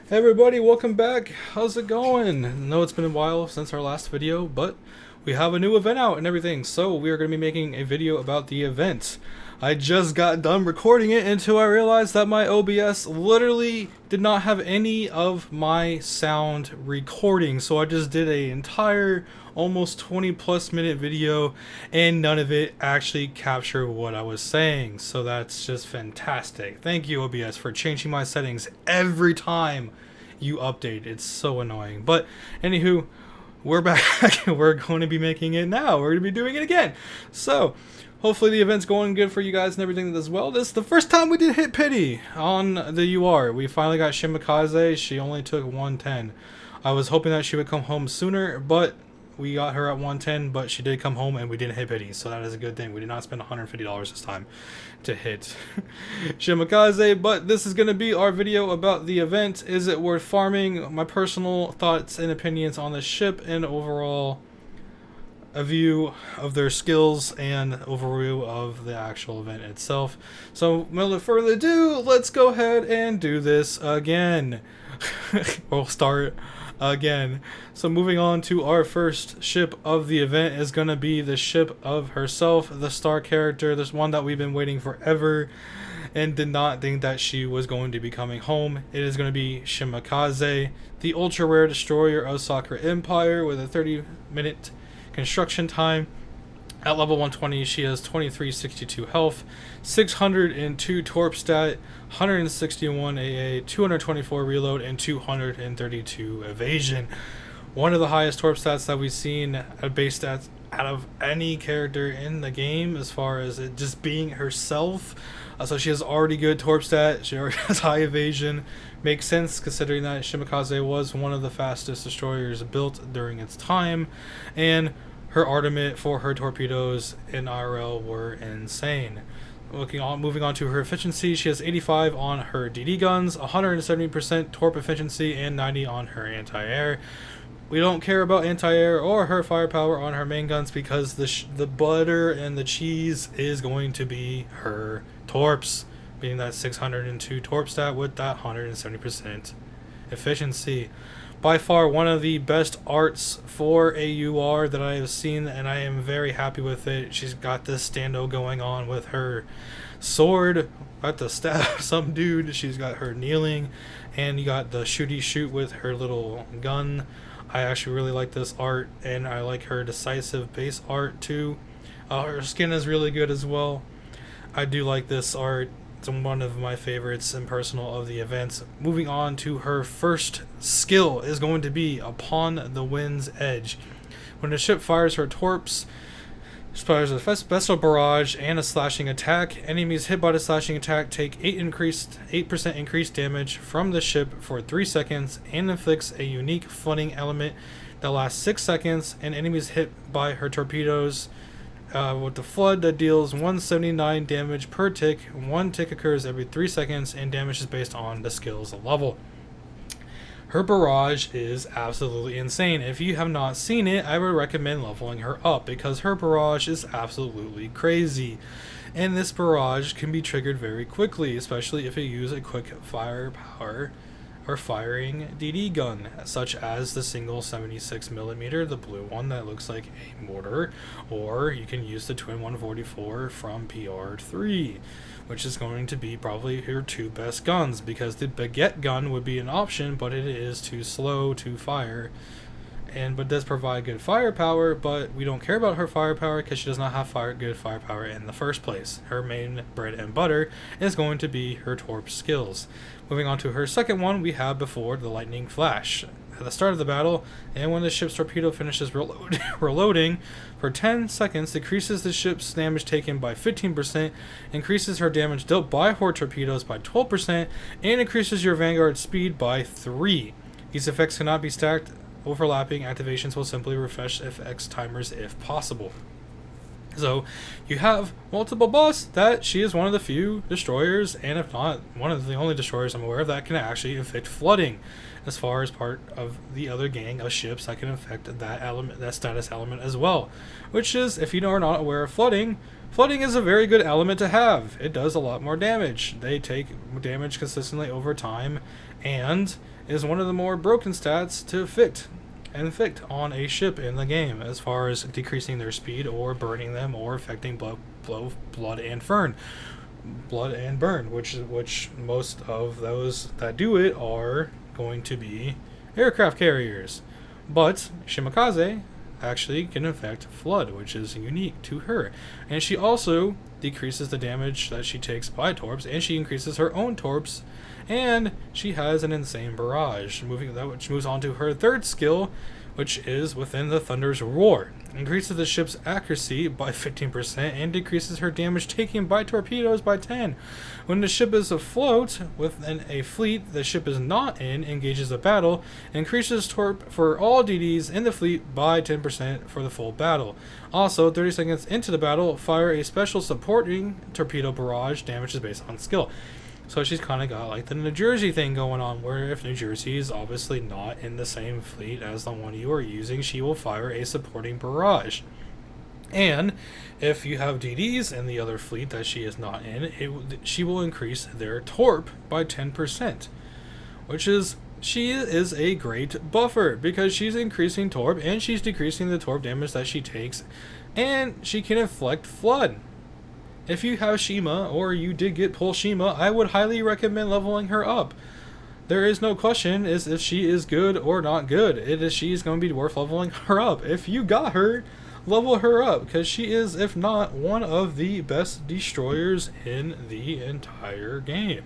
Hey everybody, welcome back. How's it going? I know it's been a while since our last video, but we have a new event out and everything, so we are going to be making a video about the event. I just got done recording it until I realized that my OBS literally did not have any of my sound recording, so I just did an entire almost 20+ minute video and none of it actually captured what I was saying, so that's just fantastic. Thank you, OBS, for changing my settings every time you update. It's so annoying. But anywho, we're back. We're going to be making it now. We're going to be doing it again. So hopefully the event's going good for you guys and everything as well. This is the first time we did hit pity on the UR. We finally got Shimakaze. She only took 110. I was hoping that she would come home sooner, but we got her at 110, but she did come home and we didn't hit pity, so that is a good thing. We did not spend $150 this time to hit Shimakaze, but this is going to be our video about the event. Is it worth farming? My personal thoughts and opinions on the ship, and overall a view of their skills and overview of the actual event itself. So without further ado, let's go ahead and do this again. We'll start again. So moving on to our first ship of the event is going to be the ship of herself, the star character, this one that we've been waiting forever and did not think that she was going to be coming home. It is going to be Shimakaze, the ultra rare destroyer of Sakura Empire with a 30-minute construction time. At level 120, she has 2362 health, 602 torp stat, 161 AA, 224 reload, and 232 evasion. One of the highest torp stats that we've seen at base stats out of any character in the game, as far as it just being herself. So she has already good torp stat, she already has high evasion. Makes sense considering that Shimakaze was one of the fastest destroyers built during its time, and her ultimate for her torpedoes in IRL were insane. Moving on to her efficiency, she has 85 on her DD guns, 170% torp efficiency, and 90 on her anti-air. We don't care about anti-air or her firepower on her main guns because the butter and the cheese is going to be her torps, being that 602 torp stat with that 170% efficiency. By far one of the best arts for a UR that I have seen, and I am very happy with it. She's got this stando going on with her sword, about to stab some dude. She's got her kneeling, and you got the shooty shoot with her little gun. I actually really like this art, and I like her decisive base art too. Her skin is really good as well. I do like this art. It's one of my favorites and personal of the events. Moving on to her first skill is going to be Upon the Wind's Edge. When the ship fires her torps, she fires a vessel barrage and a slashing attack. Enemies hit by the slashing attack take 8% increased damage from the ship for 3 seconds and inflicts a unique flooding element that lasts 6 seconds, and enemies hit by her torpedoes with the flood that deals 179 damage per tick. One tick occurs every 3 seconds, and damage is based on the skill's level. Her barrage is absolutely insane. If you have not seen it, I would recommend leveling her up because her barrage is absolutely crazy. And this barrage can be triggered very quickly, especially if you use a quick firepower or firing DD gun, such as the single 76mm, the blue one that looks like a mortar, or you can use the twin 144 from PR3, which is going to be probably your two best guns, because the baguette gun would be an option, but it is too slow to fire, but does provide good firepower, but we don't care about her firepower because she does not have good firepower in the first place. Her main bread and butter is going to be her torp skills. Moving on to her second one, we have before the lightning flash. At the start of the battle, and when the ship's torpedo finishes reloading for 10 seconds, decreases the ship's damage taken by 15%, increases her damage dealt by her torpedoes by 12%, and increases your vanguard speed by 3. These effects cannot be stacked. Overlapping activations will simply refresh FX timers if possible. So you have multiple buffs that she is one of the few destroyers, and if not one of the only destroyers I'm aware of, that can actually inflict flooding, as far as part of the other gang of ships that can affect that element, that status element as well. Which is, if you are not aware of flooding, flooding is a very good element to have. It does a lot more damage. They take damage consistently over time, and is one of the more broken stats to inflict on a ship in the game, as far as decreasing their speed or burning them or affecting blood and burn, which most of those that do it are going to be aircraft carriers. But Shimakaze actually can affect flood, which is unique to her, and she also decreases the damage that she takes by torps, and she increases her own torps, and she has an insane barrage, which moves on to her third skill, which is Within the Thunder's Roar. Increases the ship's accuracy by 15% and decreases her damage taken by torpedoes by 10. When the ship is afloat within a fleet the ship is not in engages a battle, increases torp for all DDs in the fleet by 10% for the full battle. Also, 30 seconds into the battle, fire a special supporting torpedo barrage. Damage is based on skill. So she's kind of got like the New Jersey thing going on, where if New Jersey is obviously not in the same fleet as the one you are using, she will fire a supporting barrage. And if you have DDs in the other fleet that she is not in, she will increase their torp by 10%, she is a great buffer because she's increasing torp and she's decreasing the torp damage that she takes, and she can inflict flood. If you have Shima, or you did get Pull Shima, I would highly recommend leveling her up. There is no question as if she is good or not good. She is going to be worth leveling her up. If you got her, level her up, because she is, if not, one of the best destroyers in the entire game,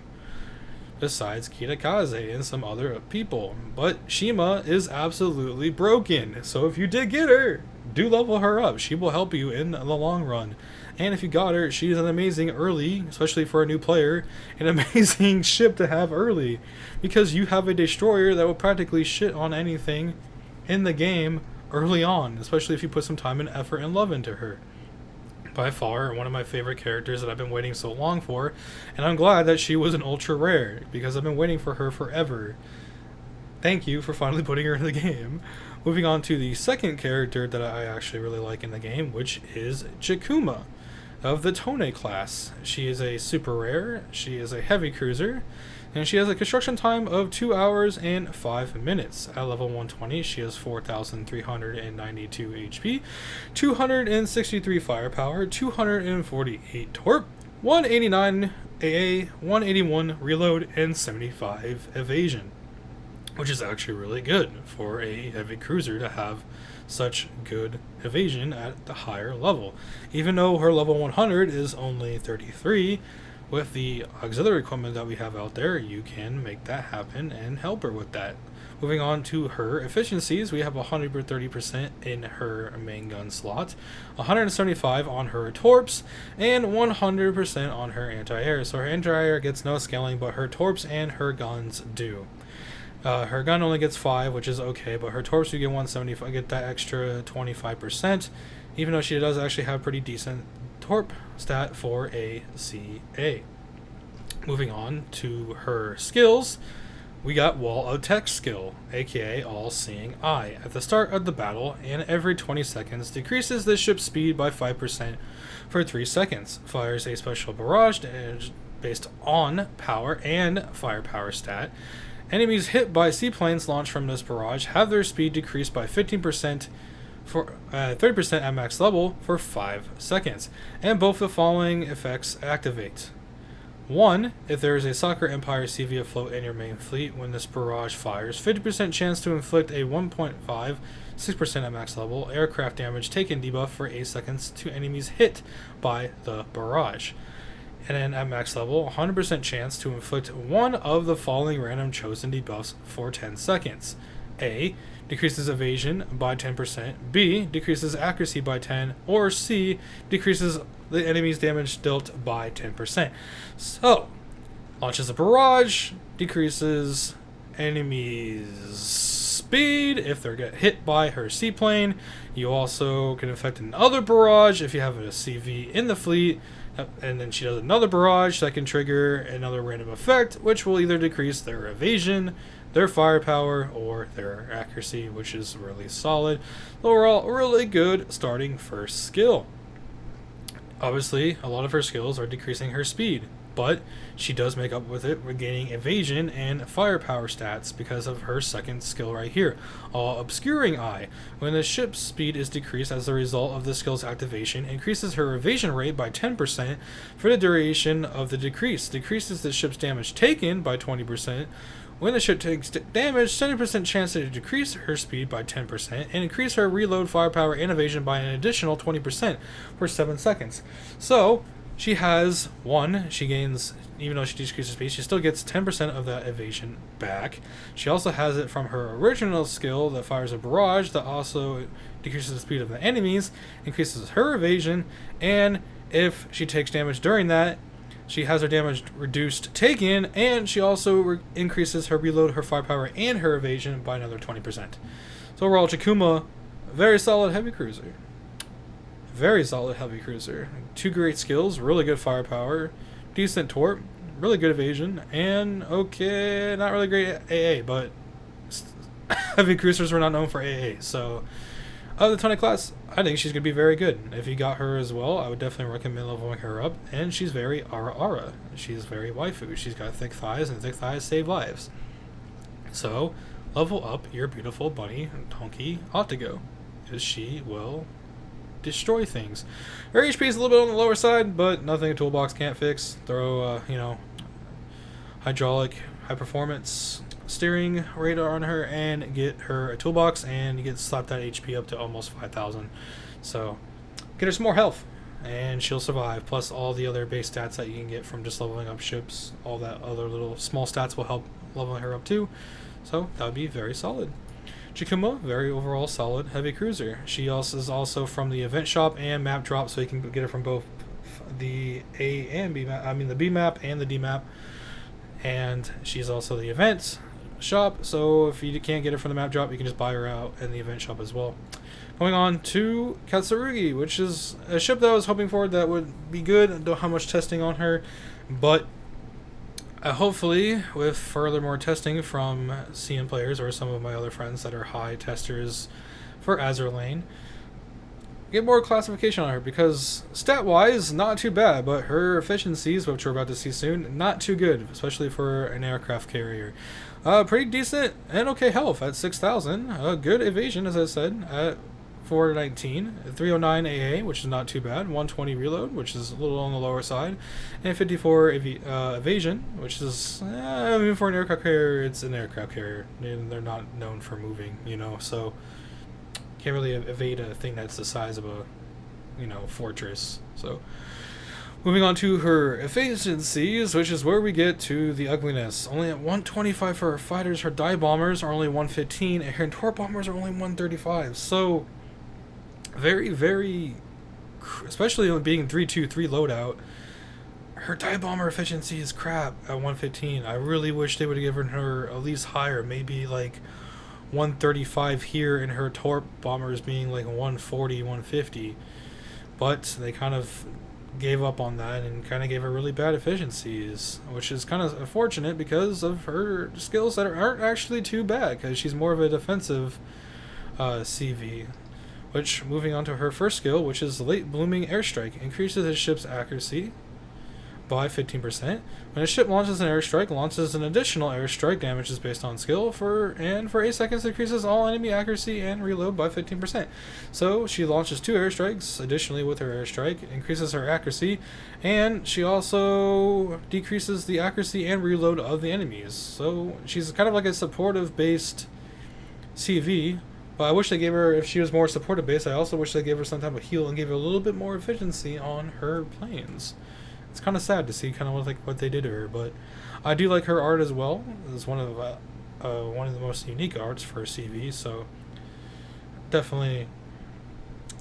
besides Kitakaze and some other people. But Shima is absolutely broken, so if you did get her, do level her up. She will help you in the long run. And if you got her, she's an amazing early, especially for a new player, an amazing ship to have early, because you have a destroyer that will practically shit on anything in the game early on, especially if you put some time and effort and love into her. By far one of my favorite characters that I've been waiting so long for, and I'm glad that she was an ultra rare, because I've been waiting for her forever. Thank you for finally putting her in the game. Moving on to the second character that I actually really like in the game, which is Chikuma of the Tone class. She is a super rare, she is a heavy cruiser, and she has a construction time of 2 hours and 5 minutes. At level 120, she has 4,392 HP, 263 firepower, 248 torp, 189 AA, 181 reload, and 75 evasion, which is actually really good for a heavy cruiser to have such good evasion at the higher level. Even though her level 100 is only 33, with the auxiliary equipment that we have out there, you can make that happen and help her with that. Moving on to her efficiencies, we have 130% in her main gun slot, 175 on her torps, and 100% on her anti-air. So her anti-air gets no scaling, but her torps and her guns do. Her gun only gets 5, which is okay, but her torps you get 175, get that extra 25%, even though she does actually have pretty decent torp stat for a CA. Moving on to her skills, we got Wall of Text skill, aka All-Seeing Eye. At the start of the battle, and every 20 seconds, decreases the ship's speed by 5% for 3 seconds. Fires a special barrage based on power and firepower stat. Enemies hit by seaplanes launched from this barrage have their speed decreased by 15% for 30% at max level for 5 seconds. And both the following effects activate. 1. If there is a Soccer Empire CV afloat in your main fleet when this barrage fires, 50% chance to inflict a 1.56% at max level aircraft damage taken debuff for 8 seconds to enemies hit by the barrage. And then at max level, 100% chance to inflict one of the following random chosen debuffs for 10 seconds. A. Decreases evasion by 10%. B. Decreases accuracy by 10. Or C. Decreases the enemy's damage dealt by 10%. So, launches a barrage, decreases enemies' speed if they get hit by her seaplane. You also can affect another barrage if you have a CV in the fleet. And then she does another barrage that can trigger another random effect, which will either decrease their evasion, their firepower, or their accuracy, which is really solid. Overall, really good starting first skill. Obviously, a lot of her skills are decreasing her speed, but she does make up with it, regaining evasion and firepower stats because of her second skill right here, Obscuring Eye. When the ship's speed is decreased as a result of the skill's activation, increases her evasion rate by 10% for the duration of the decrease, decreases the ship's damage taken by 20%. When the ship takes damage, 70% chance to decrease her speed by 10% and increase her reload, firepower, and evasion by an additional 20% for 7 seconds. So, she has she gains, even though she decreases speed, she still gets 10% of that evasion back. She also has it from her original skill that fires a barrage that also decreases the speed of the enemies, increases her evasion, and if she takes damage during that, she has her damage reduced taken, and she also increases her reload, her firepower, and her evasion by another 20%. So overall, Chikuma, very solid heavy cruiser. Very solid heavy cruiser. 2 great skills, really good firepower, decent torp, really good evasion, and okay, not really great AA, but heavy cruisers were not known for AA, so of the Tonic class, I think she's going to be very good. If you got her as well, I would definitely recommend leveling her up. And she's very ara. She's very waifu. She's got thick thighs, and thick thighs save lives. So, level up your beautiful bunny, Donkey Otago, because she will destroy things. Her HP is a little bit on the lower side, but nothing a toolbox can't fix. Throw, hydraulic, high performance steering radar on her and get her a toolbox, and you get slapped that HP up to almost 5,000. So get her some more health and she'll survive, plus all the other base stats that you can get from just leveling up ships. All that other little small stats will help leveling her up too, so that would be very solid. Chikuma, very overall solid heavy cruiser. She also is also from the event shop and map drop, so you can get her from both the A and B map, the B map and the D map, and she's also the event shop, so if you can't get it from the map drop, you can just buy her out in the event shop as well. Going on to Katsuragi, which is a ship that I was hoping for that would be good. I don't have much testing on her, but hopefully with furthermore testing from CN players or some of my other friends that are high testers for Azur lane, get more classification on her, because stat wise not too bad, but her efficiencies, which we're about to see soon, not too good, especially for an aircraft carrier. Pretty decent and okay health at 6,000. Good evasion, as I said, at 419, 309 AA, which is not too bad, 120 reload, which is a little on the lower side, and 54 evasion, which is, for an aircraft carrier, it's an aircraft carrier, and they're not known for moving, so can't really evade a thing that's the size of a, fortress. So moving on to her efficiencies, which is where we get to the ugliness. Only at 125 for her fighters, her dive bombers are only 115, and her torp bombers are only 135. So very, very, especially being 323 loadout, her dive bomber efficiency is crap at 115. I really wish they would have given her at least higher, maybe like 135 here, and her torp bombers being like 140, 150. But they kind of gave up on that and kind of gave her really bad efficiencies, which is kind of unfortunate because of her skills that aren't actually too bad, because she's more of a defensive CV. Which, moving on to her first skill, which is Late Blooming Airstrike, increases the ship's accuracy by 15%. When a ship launches an airstrike, launches an additional airstrike, damage is based on skill, for 8 seconds increases all enemy accuracy and reload by 15%. So she launches 2 airstrikes additionally with her airstrike, increases her accuracy, and she also decreases the accuracy and reload of the enemies. So she's kind of like a supportive based CV, but I wish they gave her, if she was more supportive based, I also wish they gave her some type of heal and gave her a little bit more efficiency on her planes. It's kind of sad to see kind of what they did to her, but I do like her art as well. It's one of the most unique arts for a CV, so definitely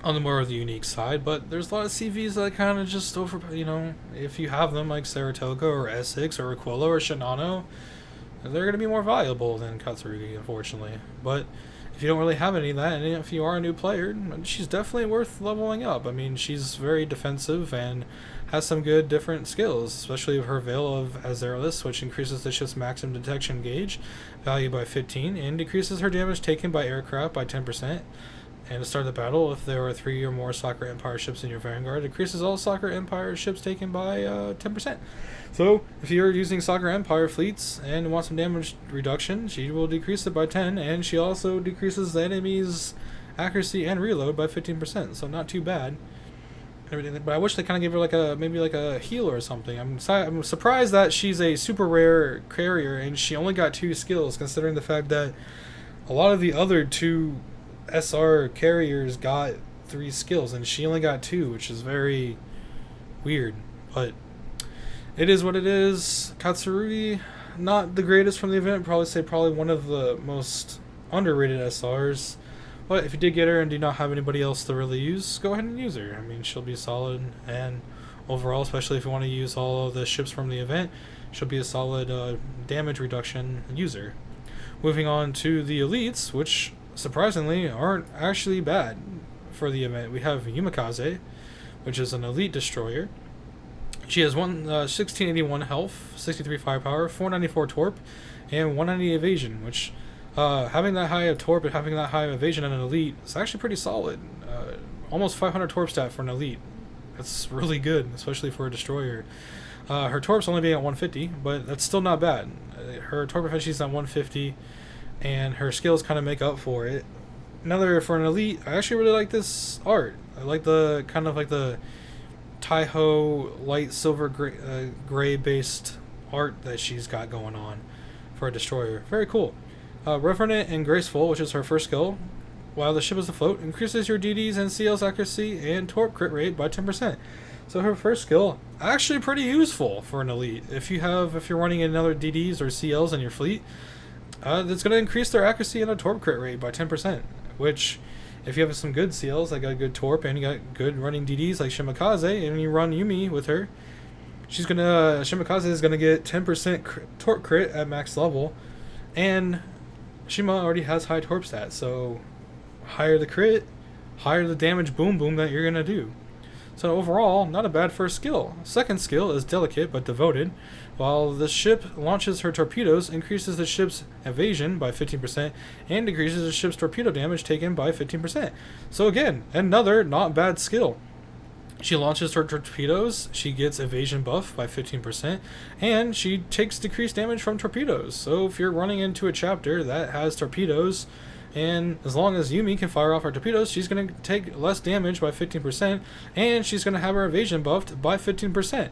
on the more of the unique side. But there's a lot of CVs that kind of just if you have them like Saratoga or Essex or Aquila or Shinano, they're going to be more valuable than Katsuragi, unfortunately. But if you don't really have any of that, and if you are a new player, she's definitely worth leveling up. I mean, she's very defensive and has some good different skills, especially her Veil of Azuralis, which increases the ship's maximum detection gauge value by 15 and decreases her damage taken by aircraft by 10%. And to start the battle, if there are 3 or more Soccer Empire ships in your vanguard, it decreases all Soccer Empire ships taken by 10%. So, if you're using Soccer Empire fleets and want some damage reduction, she will decrease it by 10, and she also decreases the enemy's accuracy and reload by 15%. So, not too bad. Everything, but I wish they kind of gave her maybe a heal or something. I'm surprised that she's a super rare carrier and she only got 2 skills, considering the fact that a lot of the other 2 SR carriers got 3 skills and she only got 2, which is very weird, but it is what it is. Katsuragi, not the greatest from the event, probably one of the most underrated SRs, but if you did get her and do not have anybody else to really use, go ahead and use her. I mean, she'll be solid, and overall, especially if you want to use all of the ships from the event, she'll be a solid damage reduction user. Moving on to the elites, which surprisingly aren't actually bad for the event. We have Yamakaze, which is an elite destroyer. She has 1681 health, 63 firepower, 494 torp, and 190 evasion, which having that high of torp and having that high of evasion on an elite is actually pretty solid. Almost 500 torp stat for an elite. That's really good, especially for a destroyer. Her torp's only being at 150, but that's still not bad. Her torp efficiency is at 150, and her skills kind of make up for it. For an elite, I actually really like this art. I like the kind of like the Taiho light silver gray based art that she's got going on for a destroyer. Very cool. Reverent and Graceful, which is her first skill, while the ship is afloat, increases your DDs and CL's accuracy and torp crit rate by 10%. So her first skill, actually pretty useful for an elite. If you're running another DDs or CLs in your fleet, that's going to increase their accuracy and a torp crit rate by 10%, which, if you have some good CLs, like a good torp, and you got good running DDs like Shimakaze, and you run Yumi with her, Shimakaze is going to get 10% torp crit at max level, and Shima already has high torp stats, so higher the crit, higher the damage boom that you're going to do. So overall, not a bad first skill. Second skill is Delicate but Devoted. While the ship launches her torpedoes, increases the ship's evasion by 15% and decreases the ship's torpedo damage taken by 15%. So again, another not bad skill. She launches her torpedoes, she gets evasion buff by 15%, and she takes decreased damage from torpedoes. So if you're running into a chapter that has torpedoes, and as long as Yumi can fire off her torpedoes, she's going to take less damage by 15%, and she's going to have her evasion buffed by 15%,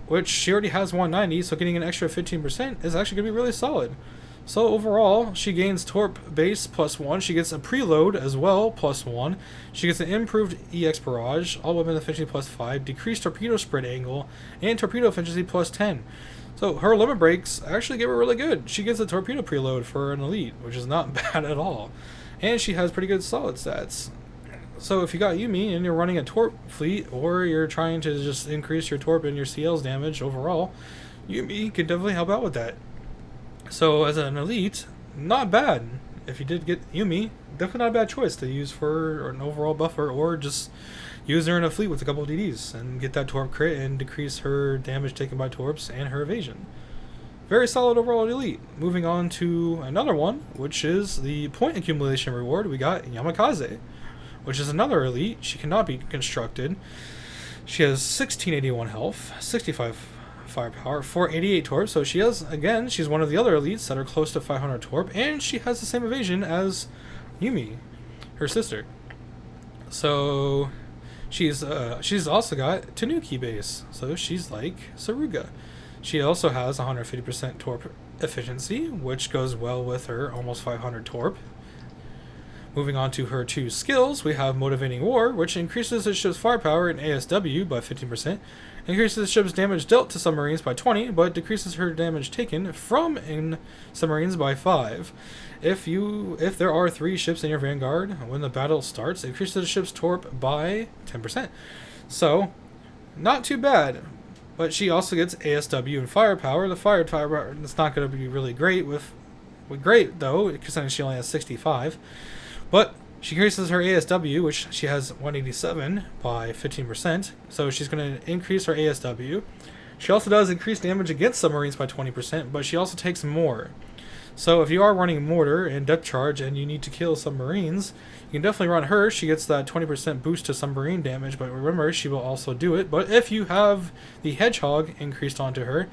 which she already has 190, so getting an extra 15% is actually going to be really solid. So overall, she gains torp base +1, she gets a preload as well +1, she gets an improved EX barrage, all weapon efficiency +5, decreased torpedo spread angle, and torpedo efficiency +10. So her limit breaks actually give her really good. She gets a torpedo preload for an elite, which is not bad at all. And she has pretty good solid stats. So if you got Yumi and you're running a torp fleet, or you're trying to just increase your torp and your CL's damage overall, Yumi can definitely help out with that. So as an elite, not bad. If you did get Yumi, definitely not a bad choice to use for an overall buffer, or just use her in a fleet with a couple of DDs and get that torp crit and decrease her damage taken by torps and her evasion. Very solid overall elite. Moving on to another one, which is the point accumulation reward. We got Yamakaze, which is another elite. She cannot be constructed. She has 1681 health, 65 firepower, 488 torp, so she has, again, she's one of the other elites that are close to 500 torp, and she has the same evasion as Yumi, her sister. So she's also got Tanuki base, so she's like Saruga. She also has 150% torp efficiency, which goes well with her almost 500 torp. Moving on to her 2 skills, we have Motivating War, which increases the ship's firepower and ASW by 15%, increases the ship's damage dealt to submarines by 20, but decreases her damage taken from in submarines by 5. If there are 3 ships in your vanguard when the battle starts, it increases the ship's torp by 10%. So, not too bad. But she also gets ASW and firepower. The firepower is not going to be really great great though, because she only has 65. But she increases her ASW, which she has 187 by 15%. So she's going to increase her ASW. She also does increase damage against submarines by 20%, but she also takes more. So if you are running Mortar and Depth Charge and you need to kill submarines, you can definitely run her. She gets that 20% boost to submarine damage, but remember, she will also do it. But if you have the Hedgehog increased onto her,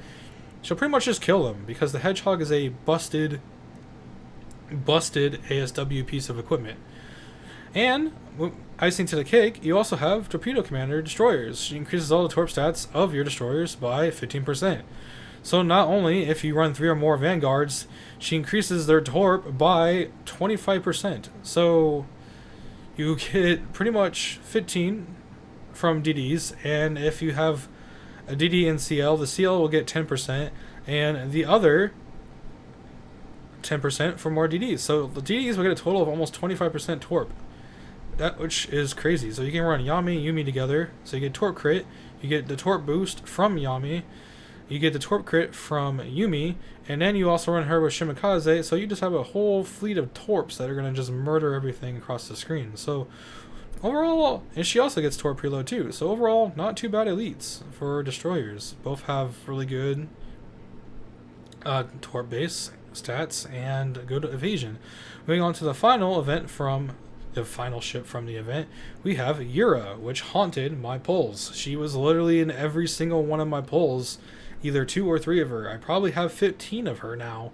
she'll pretty much just kill them, because the Hedgehog is a busted ASW piece of equipment. And, icing to the cake, you also have Torpedo Commander Destroyers. She increases all the torp stats of your destroyers by 15%. So not only if you run 3 or more Vanguards, she increases their torp by 25%. So you get pretty much 15 from DDs, and if you have a DD and CL, the CL will get 10%, and the other 10% for more DDs. So the DDs will get a total of almost 25% torp. Which is crazy. So you can run Yami and Yumi together. So you get torp crit, you get the torp boost from Yami, you get the torp crit from Yumi, and then you also run her with Shimakaze. So you just have a whole fleet of torps that are going to just murder everything across the screen. So overall, and she also gets torp preload too. So overall, not too bad elites for destroyers. Both have really good torp base stats and good evasion. Moving on to the final event from the final ship from the event, we have Yura, which haunted my polls. She was literally in every single one of my polls, either 2 or 3 of her. I probably have 15 of her now,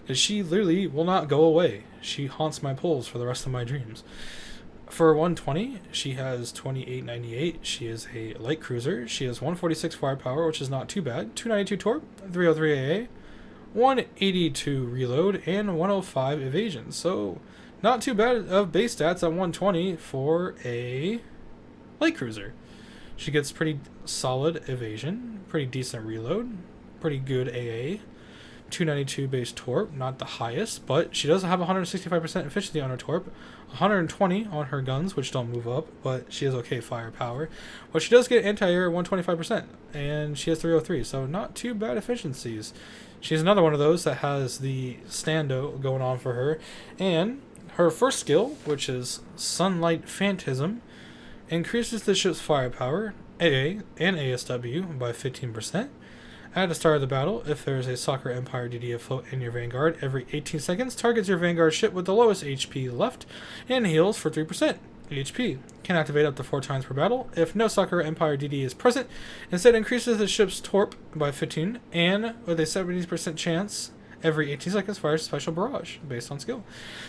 because she literally will not go away. She haunts my polls for the rest of my dreams. For 120, she has 2898. She is a light cruiser. She has 146 firepower, which is not too bad. 292 torp, 303 AA, 182 reload, and 105 evasion. So not too bad of base stats at 120 for a light cruiser. She gets pretty solid evasion, pretty decent reload, pretty good AA, 292 base torp, not the highest, but she does have 165% efficiency on her torp, 120 on her guns, which don't move up, but she has okay firepower. But she does get anti-air 125%, and she has 303, so not too bad efficiencies. She's another one of those that has the stando going on for her, and her first skill, which is Sunlight Phantasm, increases the ship's firepower, AA, and ASW by 15%. At the start of the battle, if there is a Soccer Empire DD afloat in your Vanguard, every 18 seconds, targets your Vanguard ship with the lowest HP left and heals for 3% HP. Can activate up to 4 times per battle. If no Soccer Empire DD is present, instead increases the ship's torp by 15, and with a 70% chance, every 18 seconds fires special barrage based on skill.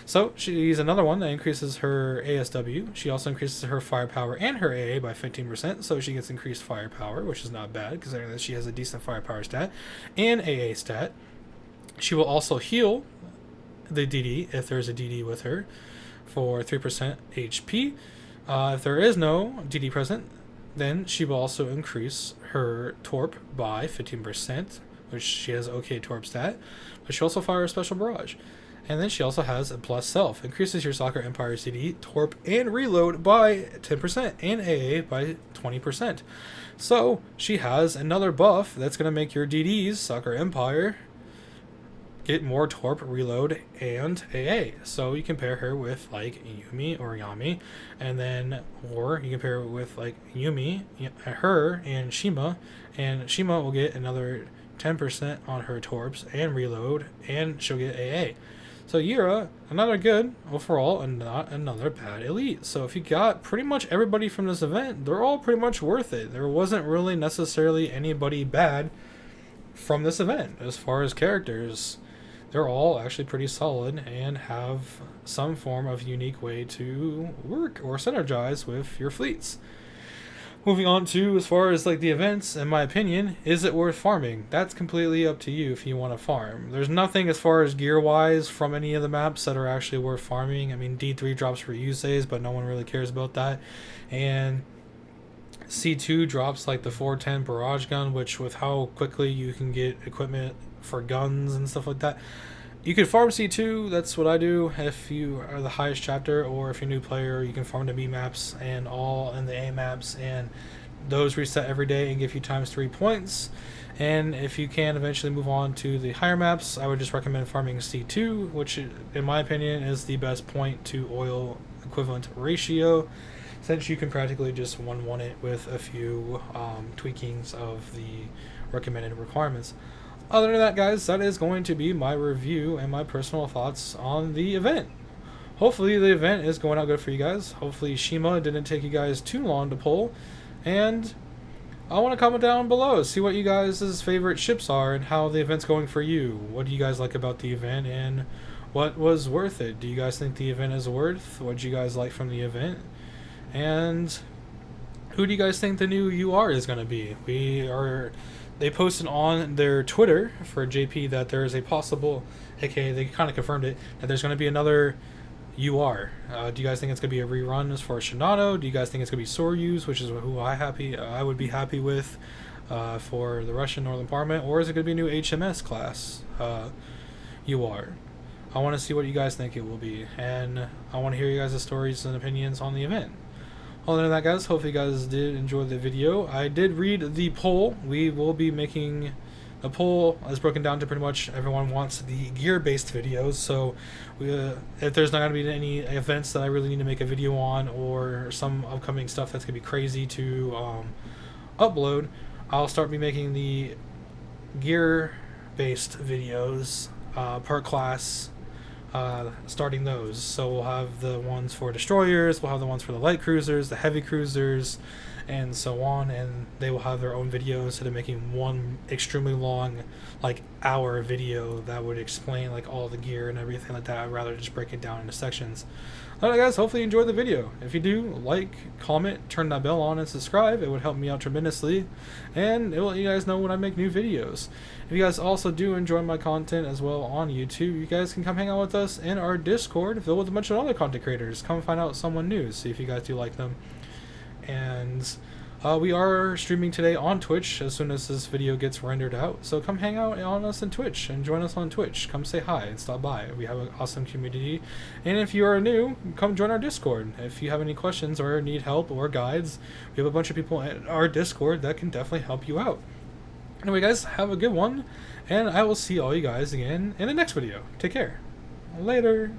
So she's another one that increases her ASW. She also increases her firepower and her AA by 15%, so she gets increased firepower, which is not bad considering that she has a decent firepower stat and AA stat. She will also heal the DD if there's a DD with her for 3% HP. If there is no DD present, then she will also increase her torp by 15%, which she has okay torp stat, but she also fires special barrage. And then she also has a plus self, increases your Soccer Empire CD, torp, and reload by 10%, and AA by 20%. So she has another buff that's going to make your DDs, Soccer Empire, get more torp, reload, and AA. So you compare her with like Yumi or Yami, and then, or you compare it with like Yumi, her, and Shima will get another 10% on her torps and reload, and she'll get AA. So Yura, another good overall and not another bad elite. So if you got pretty much everybody from this event, they're all pretty much worth it. There wasn't really necessarily anybody bad from this event. As far as characters, they're all actually pretty solid and have some form of unique way to work or synergize with your fleets. Moving on to, as far as like the events, in my opinion, is it worth farming? That's completely up to you if you want to farm. There's nothing as far as gear-wise from any of the maps that are actually worth farming. I mean, D3 drops for Yuseis, but no one really cares about that. And C2 drops like the 410 barrage gun, which with how quickly you can get equipment for guns and stuff like that, you can farm C2. That's what I do. If you are the highest chapter, or if you're a new player, you can farm the B maps and all in the A maps, and those reset every day and give you ×3 points. And if you can eventually move on to the higher maps, I would just recommend farming C2, which in my opinion is the best point to oil equivalent ratio, since you can practically just 1-1 it with a few tweakings of the recommended requirements. Other than that, guys, that is going to be my review and my personal thoughts on the event. Hopefully the event is going out good for you guys. Hopefully Shima didn't take you guys too long to pull. And I want to comment down below, see what you guys' favorite ships are and how the event's going for you. What do you guys like about the event and what was worth it? Do you guys think the event is worth? What do you guys like from the event? And who do you guys think the new UR is going to be? They posted on their Twitter for JP that there is a possible, aka they kind of confirmed it, that there's going to be another UR. Do you guys think it's going to be a rerun as far as Shinado? Do you guys think it's going to be Soryu's, which is who I would be happy with for the Russian Northern Parliament, or is it going to be a new HMS class UR? I want to see what you guys think it will be, and I want to hear you guys' stories and opinions on the event. Other than that, guys, hopefully you guys did enjoy the video. I did read the poll. We will be making a poll as broken down to pretty much everyone wants the gear-based videos. So if there's not going to be any events that I really need to make a video on, or some upcoming stuff that's going to be crazy to upload, I'll start making the gear-based videos per class. Starting those, so we'll have the ones for destroyers, we'll have the ones for the light cruisers, the heavy cruisers, and so on, and they will have their own videos instead of making one extremely long, like hour video that would explain like all the gear and everything like that. I'd rather just break it down into sections. Alright guys, hopefully you enjoyed the video. If you do, like, comment, turn that bell on, and subscribe. It would help me out tremendously, and it will let you guys know when I make new videos. If you guys also do enjoy my content as well on YouTube, you guys can come hang out with us in our Discord filled with a bunch of other content creators. Come find out someone new, see if you guys do like them. And we are streaming today on Twitch as soon as this video gets rendered out, so come hang out on us on Twitch and join us on Twitch. Come say hi and stop by. We have an awesome community, and if you are new, come join our Discord. If you have any questions or need help or guides, we have a bunch of people at our Discord that can definitely help you out. Anyway guys, have a good one, and I will see all you guys again in the next video. Take care. Later.